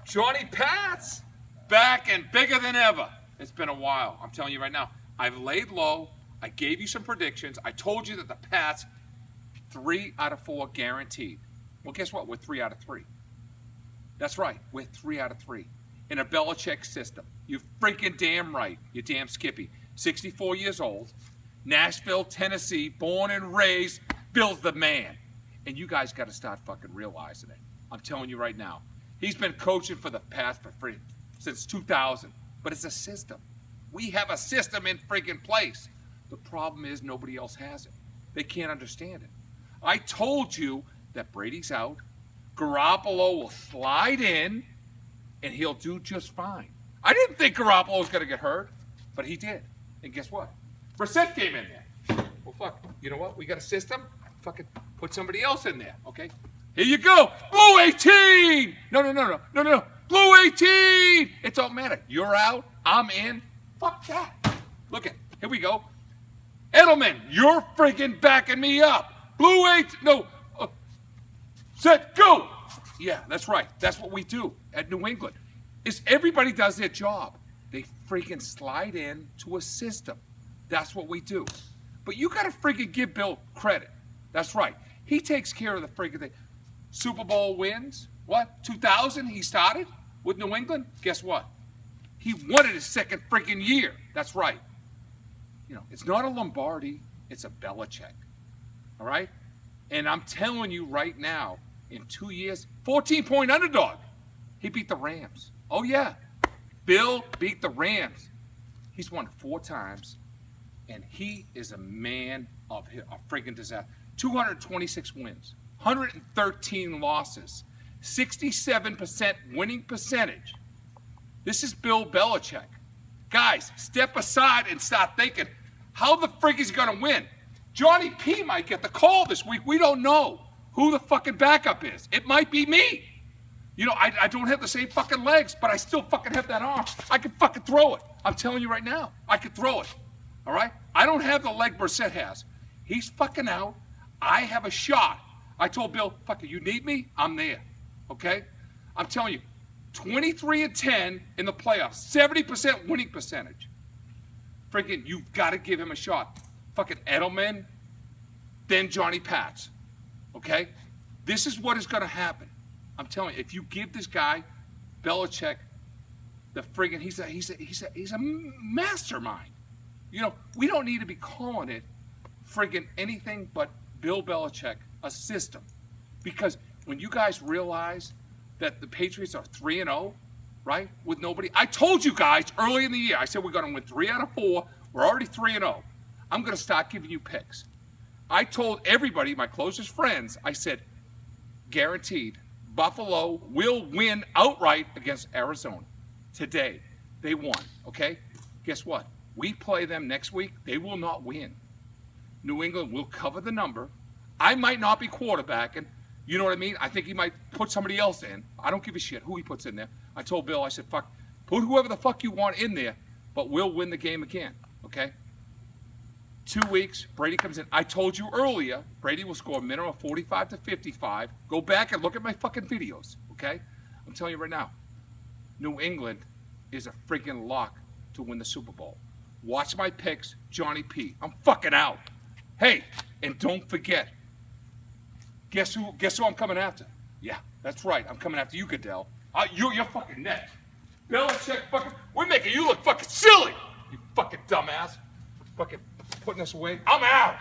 Johnny Pats, back and bigger than ever. It's been a while. I'm telling you right now. I've laid low. I gave you some predictions. I told you that the Pats, 3 out of 4 guaranteed. Well, guess what? We're 3 out of 3. That's right. We're 3 out of 3 in a Belichick system. You freaking damn right. You damn Skippy. 64 years old, Nashville, Tennessee, born and raised. Bill's the man. And you guys got to start fucking realizing it. I'm telling you right now. He's been coaching for the Pats for free since 2000. But it's a system. We have a system in freaking place. The problem is nobody else has it. They can't understand it. I told you that Brady's out. Garoppolo will slide in, and he'll do just fine. I didn't think Garoppolo was going to get hurt, but he did. And guess what? Brissett came in there. Well, fuck. You know what? We got a system. Fucking put somebody else in there, okay? Here you go. Blue 18! No. Blue 18! It don't matter. You're out. I'm in. Fuck that. Look at. Here we go. Edelman, you're freaking backing me up. Blue 8. No. Set, go. Yeah, that's right. That's what we do at New England. Is everybody does their job. They freaking slide in to a system. That's what we do. But you got to freaking give Bill credit. That's right. He takes care of the freaking thing. Super Bowl wins. What? 2000 he started with New England. Guess what? He won it his second freaking year. That's right. You know, it's not a Lombardi. It's a Belichick. All right? And I'm telling you right now, in 2 years, 14-point underdog. He beat the Rams. Oh, yeah. Bill beat the Rams. He's won 4 times. And he is a man of a freaking disaster. 226 wins. 113 losses. 67% winning percentage. This is Bill Belichick. Guys, step aside and start thinking, how the frig is he going to win? Johnny P might get the call this week. We don't know who the fucking backup is. It might be me. You know, I don't have the same fucking legs, but I still fucking have that arm. I can fucking throw it. I'm telling you right now, I can throw it. All right? I don't have the leg Brissett has. He's fucking out. I have a shot. I told Bill, fuck it, you need me? I'm there. Okay? I'm telling you, 23-10 in the playoffs, 70% winning percentage. Freaking, you've got to give him a shot. Fucking Edelman, then Johnny Pats. Okay? This is what is going to happen. I'm telling you, if you give this guy, Belichick, the friggin', he's a mastermind. You know, we don't need to be calling it friggin' anything but Bill Belichick, a system. Because when you guys realize that the Patriots are 3-0, right, with nobody, I told you guys early in the year, I said we're going to win 3 out of 4. We're already 3-0. I'm going to start giving you picks. I told everybody, my closest friends, I said, guaranteed, Buffalo will win outright against Arizona today. They won, okay? Guess what? We play them next week. They will not win. New England will cover the number. I might not be quarterbacking. You know what I mean? I think he might put somebody else in. I don't give a shit who he puts in there. I told Bill, I said, fuck, put whoever the fuck you want in there, but we'll win the game again, okay? 2 weeks, Brady comes in. I told you earlier, Brady will score a minimum of 45 to 55. Go back and look at my fucking videos, okay? I'm telling you right now, New England is a freaking lock to win the Super Bowl. Watch my picks, Johnny P. I'm fucking out. Hey, and don't forget, guess who I'm coming after? Yeah, that's right. I'm coming after you, Goodell. You're fucking next. Belichick fucking, we're making you look fucking silly, you fucking dumbass. Fucking putting us away. I'm out.